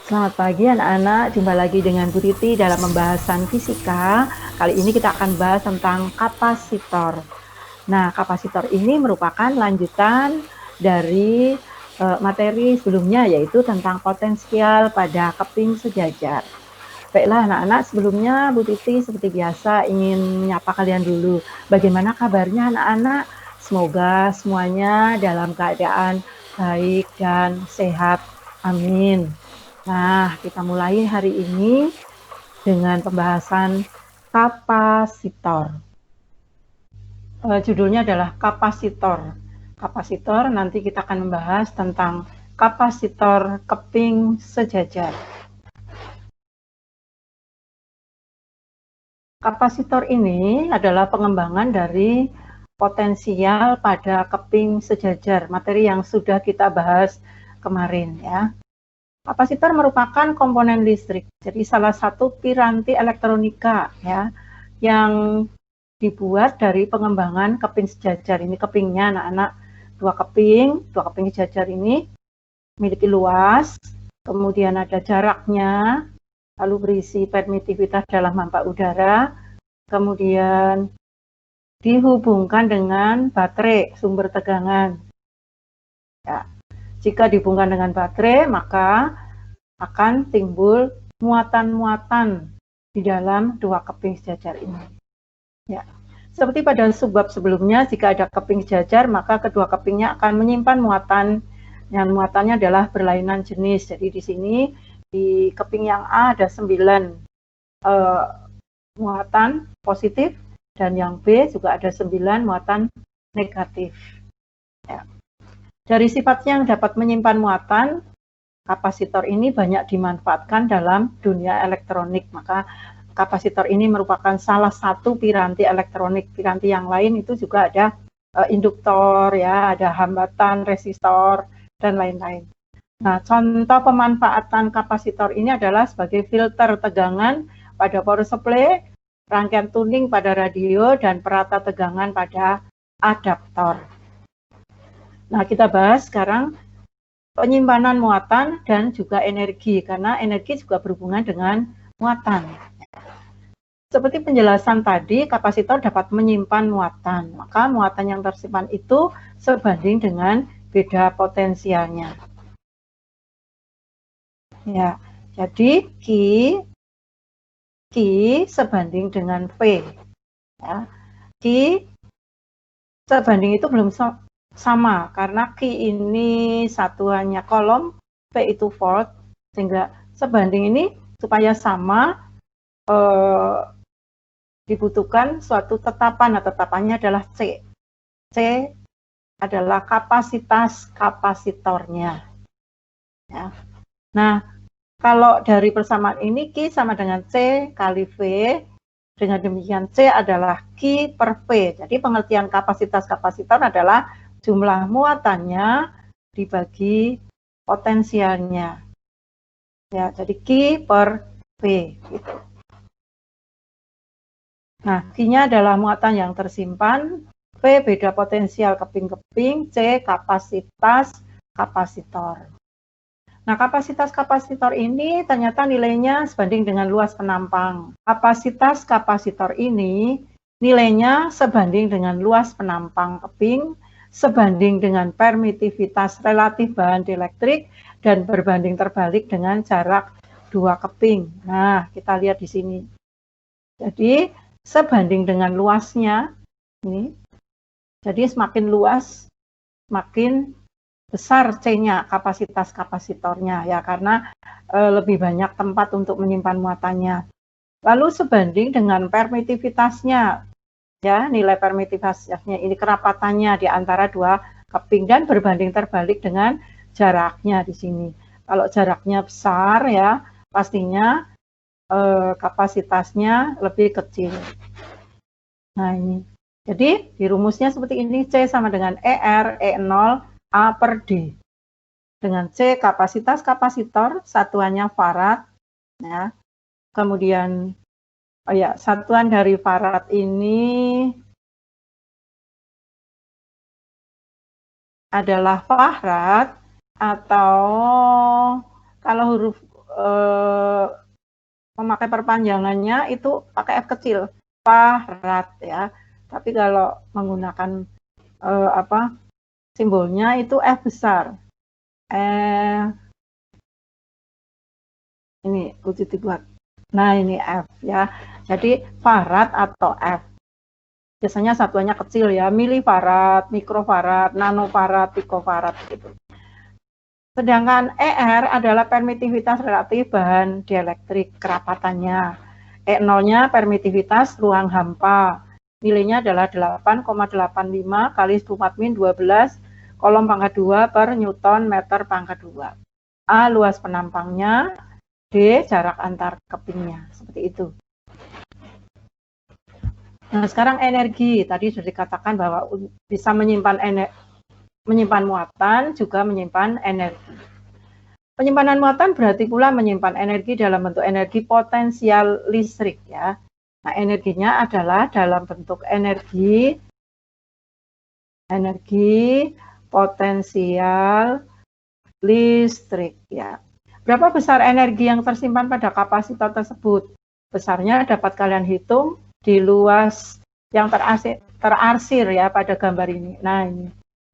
Selamat pagi anak-anak, jumpa lagi dengan Bu Titi dalam pembahasan fisika. Kali ini kita akan bahas tentang kapasitor. Nah, kapasitor ini merupakan lanjutan dari materi sebelumnya, yaitu tentang potensial pada keping sejajar. Baiklah anak-anak, sebelumnya Bu Titi seperti biasa ingin menyapa kalian dulu. Bagaimana kabarnya anak-anak? Semoga semuanya dalam keadaan baik dan sehat. Amin. Nah, kita mulai hari ini dengan pembahasan kapasitor. Judulnya adalah kapasitor. Kapasitor, nanti kita akan membahas tentang kapasitor keping sejajar. Kapasitor ini adalah pengembangan dari potensial pada keping sejajar, materi yang sudah kita bahas kemarin ya. Kapasitor merupakan komponen listrik, jadi salah satu piranti elektronika ya yang dibuat dari pengembangan keping sejajar. Ini kepingnya anak-anak, dua keping sejajar ini memiliki luas, kemudian ada jaraknya, lalu berisi permitivitas dalam hampa udara, kemudian dihubungkan dengan baterai sumber tegangan. Ya. Jika dihubungkan dengan baterai, maka akan timbul muatan-muatan di dalam dua keping sejajar ini. Ya. Seperti pada subbab sebelumnya, jika ada keping sejajar, maka kedua kepingnya akan menyimpan muatan, yang muatannya adalah berlainan jenis. Jadi di sini, di keping yang A ada 9 muatan positif, dan yang B juga ada 9 muatan negatif. Ya. Dari sifatnya yang dapat menyimpan muatan, kapasitor ini banyak dimanfaatkan dalam dunia elektronik. Maka kapasitor ini merupakan salah satu piranti elektronik. Piranti yang lain itu juga ada induktor, ya, ada hambatan, resistor, dan lain-lain. Nah, contoh pemanfaatan kapasitor ini adalah sebagai filter tegangan pada power supply, rangkaian tuning pada radio, dan perata tegangan pada adaptor. Nah, kita bahas sekarang penyimpanan muatan dan juga energi, karena energi juga berhubungan dengan muatan. Seperti penjelasan tadi, kapasitor dapat menyimpan muatan, maka muatan yang tersimpan itu sebanding dengan beda potensialnya. Ya, jadi Q sebanding dengan V. Ya. Q sebanding itu belum sama, karena Q ini satuannya kolom, V itu volt, sehingga sebanding ini supaya sama dibutuhkan suatu tetapan. Nah, tetapannya adalah C. C adalah kapasitas kapasitornya. Ya. Nah, kalau dari persamaan ini Q sama dengan C kali V, dengan demikian C adalah Q per V. Jadi pengertian kapasitas kapasitor adalah jumlah muatannya dibagi potensialnya. Ya, jadi Q per V. Gitu. Nah, Q-nya adalah muatan yang tersimpan, V beda potensial keping-keping, C kapasitas kapasitor. Nah, kapasitas kapasitor ini ternyata nilainya sebanding dengan luas penampang. Kapasitas kapasitor ini nilainya sebanding dengan luas penampang keping, sebanding dengan permitivitas relatif bahan dielektrik, dan berbanding terbalik dengan jarak dua keping. Nah, kita lihat di sini. Jadi, sebanding dengan luasnya, ini, jadi semakin luas, semakin besar C-nya, kapasitas kapasitornya, ya, karena lebih banyak tempat untuk menyimpan muatannya. Lalu sebanding dengan permitivitasnya, ya, nilai permitivitasnya ini kerapatannya di antara dua keping, dan berbanding terbalik dengan jaraknya di sini. Kalau jaraknya besar, ya, pastinya kapasitasnya lebih kecil. Nah, ini. Jadi, di rumusnya seperti ini, C sama dengan ER, E0, A per D. Dengan C kapasitas kapasitor, satuannya farad, ya. Kemudian satuan dari farad ini adalah farad, atau kalau huruf memakai perpanjangannya itu pakai F kecil, farad ya. Tapi kalau menggunakan simbolnya itu F besar. Ini wujud dibuat. Nah, ini F ya. Jadi farad atau F. Biasanya satuannya kecil ya, milifarad, mikrofarad, nanofarad, pikofarad gitu. Sedangkan ER adalah permitivitas relatif bahan dielektrik kerapatannya. E0-nya permitivitas ruang hampa. Nilainya adalah 8,85 kali 10⁻12 kolom pangkat 2 per Newton meter pangkat 2. A luas penampangnya, D jarak antar kepingnya. Seperti itu. Nah, sekarang energi. Tadi sudah dikatakan bahwa bisa menyimpan muatan, juga menyimpan energi. Penyimpanan muatan berarti pula menyimpan energi dalam bentuk energi potensial listrik ya. Nah, energinya adalah dalam bentuk energi potensial listrik ya. Berapa besar energi yang tersimpan pada kapasitor tersebut? Besarnya dapat kalian hitung di luas yang terarsir ya pada gambar ini. Nah,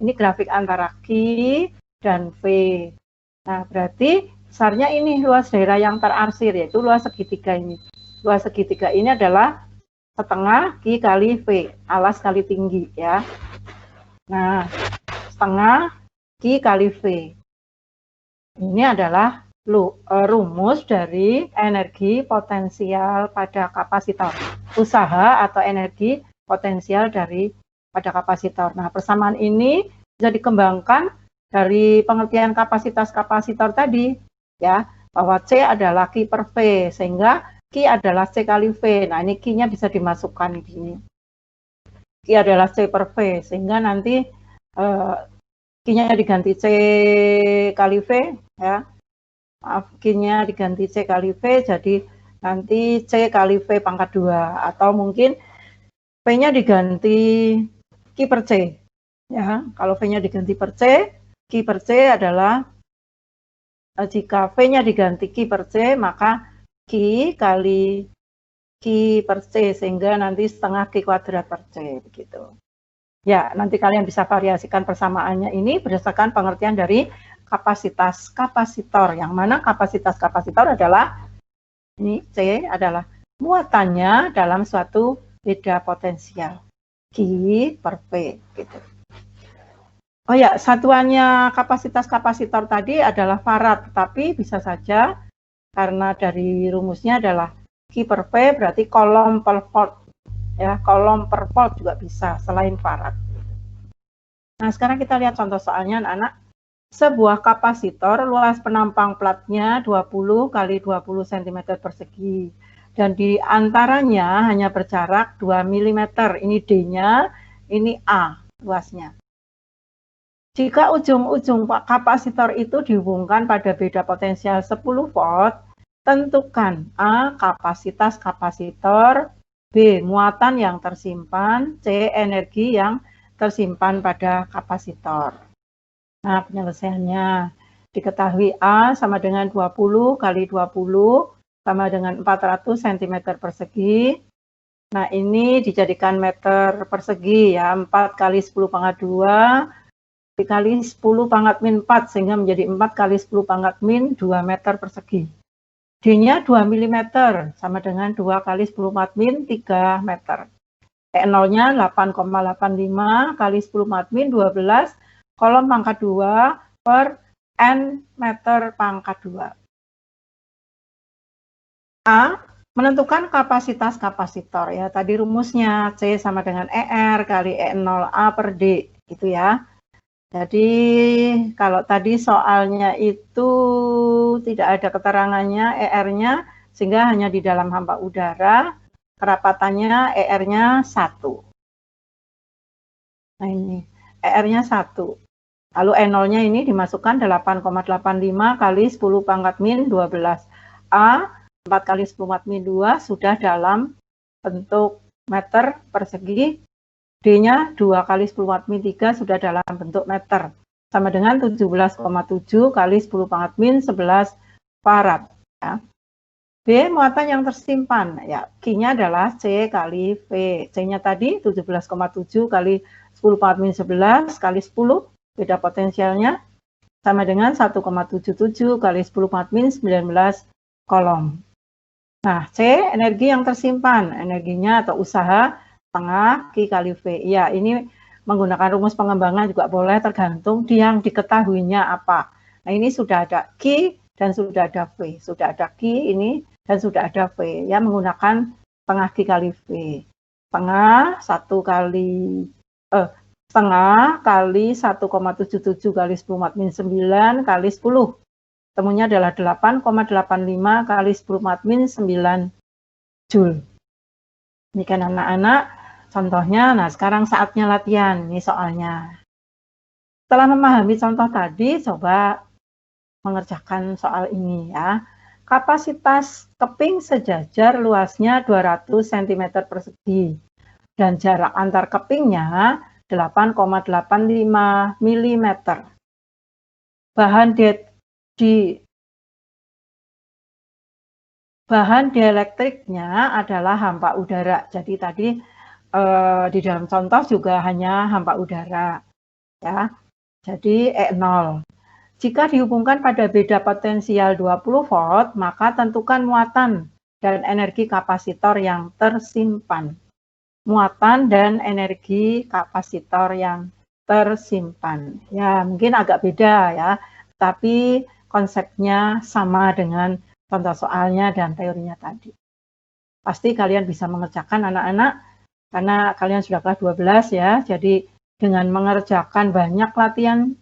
ini grafik antara Q dan V. Nah, berarti besarnya ini luas daerah yang terarsir, yaitu luas segitiga ini. Luas segitiga ini adalah setengah Q kali V, alas kali tinggi ya. Nah, setengah Q kali V. Ini adalah rumus dari energi potensial pada kapasitor. Usaha atau energi potensial pada kapasitor. Nah, persamaan ini bisa dikembangkan dari pengertian kapasitas-kapasitor tadi, ya, bahwa C adalah Q per V, sehingga Q adalah C kali V. Nah, ini Q-nya bisa dimasukkan di sini. Q adalah C per V, sehingga nanti Q-nya diganti C kali V, ya. Maaf, Q-nya diganti C kali V, jadi nanti C kali V pangkat 2, atau mungkin V-nya diganti Q per C. Ya, kalau V-nya diganti per C, Q per C adalah, jika V-nya diganti Q per C, maka Q kali Q per C, sehingga nanti setengah Q kuadrat per C, begitu. Ya, nanti kalian bisa variasikan persamaannya ini berdasarkan pengertian dari kapasitas kapasitor, yang mana kapasitas kapasitor adalah, ini C adalah muatannya dalam suatu beda potensial, Q per V, gitu. Oh ya, satuannya kapasitas kapasitor tadi adalah farad, tapi bisa saja karena dari rumusnya adalah Q per V berarti kolom per volt. Ya, kolom per volt juga bisa selain farad. Nah, sekarang kita lihat contoh soalnya anak-anak. Sebuah kapasitor luas penampang platnya 20 kali 20 cm persegi. Dan di antaranya hanya berjarak 2 mm. Ini D-nya, ini A luasnya. Jika ujung-ujung kapasitor itu dihubungkan pada beda potensial 10 volt, tentukan A. kapasitas kapasitor, B. muatan yang tersimpan, C. energi yang tersimpan pada kapasitor. Nah, penyelesaiannya diketahui A sama dengan 20 kali 20 sama dengan 400 cm persegi. Nah, ini dijadikan meter persegi ya, 4 kali 10 pangkat 2 dikali 10 pangkat min 4, sehingga menjadi 4 kali 10 pangkat min 2 meter persegi. D-nya 2 mm, sama dengan 2 kali 10 pangkat min 3 meter. E0-nya 8,85 kali 10 pangkat min 12, kolom pangkat 2 per N meter pangkat 2. A. Menentukan kapasitas kapasitor ya. Tadi rumusnya C sama dengan ER kali E0 A per D, gitu ya. Jadi kalau tadi soalnya itu tidak ada keterangannya ER-nya, sehingga hanya di dalam hampa udara, kerapatannya ER-nya 1. Nah, ini ER-nya 1. Lalu E0-nya ini dimasukkan 8,85 kali 10 pangkat min 12. A, 4 kali 10 pangkat min 2 sudah dalam bentuk meter persegi. D-nya 2 kali 10 pangkat min 3 sudah dalam bentuk meter. Sama dengan 17,7 kali 10 pangkat min 11 farad. Ya. B, muatan yang tersimpan. Ya, Q-nya adalah C kali V. C-nya tadi 17,7 kali 10 pangkat minus 11 kali 10, beda potensialnya, sama dengan 1,77 kali 10 pangkat minus 19 kolom. Nah, C, energi yang tersimpan. Energinya atau usaha setengah Q kali V. Ya, ini menggunakan rumus pengembangan juga boleh, tergantung yang diketahuinya apa. Nah, ini sudah ada Q dan sudah ada V. Sudah ada Q ini dan sudah ada V. Ya, menggunakan setengah Q kali V. Setengah 1,77 kali 10 minus 9 kali 10. Temunya adalah 8,85 kali 10 minus 9 Joule. Ini kan anak-anak contohnya. Nah, sekarang saatnya latihan. Ini soalnya. Setelah memahami contoh tadi, coba mengerjakan soal ini ya. Kapasitas keping sejajar luasnya 200 cm persegi dan jarak antar kepingnya 8,85 mm. Bahan dielektriknya adalah hampa udara. Jadi tadi di dalam contoh juga hanya hampa udara. Ya. Jadi E0. Jika dihubungkan pada beda potensial 20 volt, maka tentukan muatan dan energi kapasitor yang tersimpan. Muatan dan energi kapasitor yang tersimpan. Ya, mungkin agak beda ya, tapi konsepnya sama dengan contoh soalnya dan teorinya tadi. Pasti kalian bisa mengerjakan anak-anak, karena kalian sudah kelas 12 ya, jadi dengan mengerjakan banyak latihan,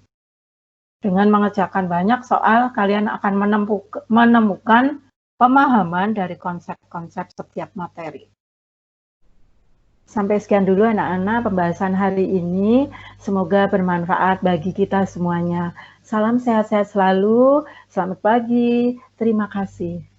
dengan mengerjakan banyak soal, kalian akan menemukan pemahaman dari konsep-konsep setiap materi. Sampai sekian dulu anak-anak pembahasan hari ini. Semoga bermanfaat bagi kita semuanya. Salam sehat-sehat selalu. Selamat pagi. Terima kasih.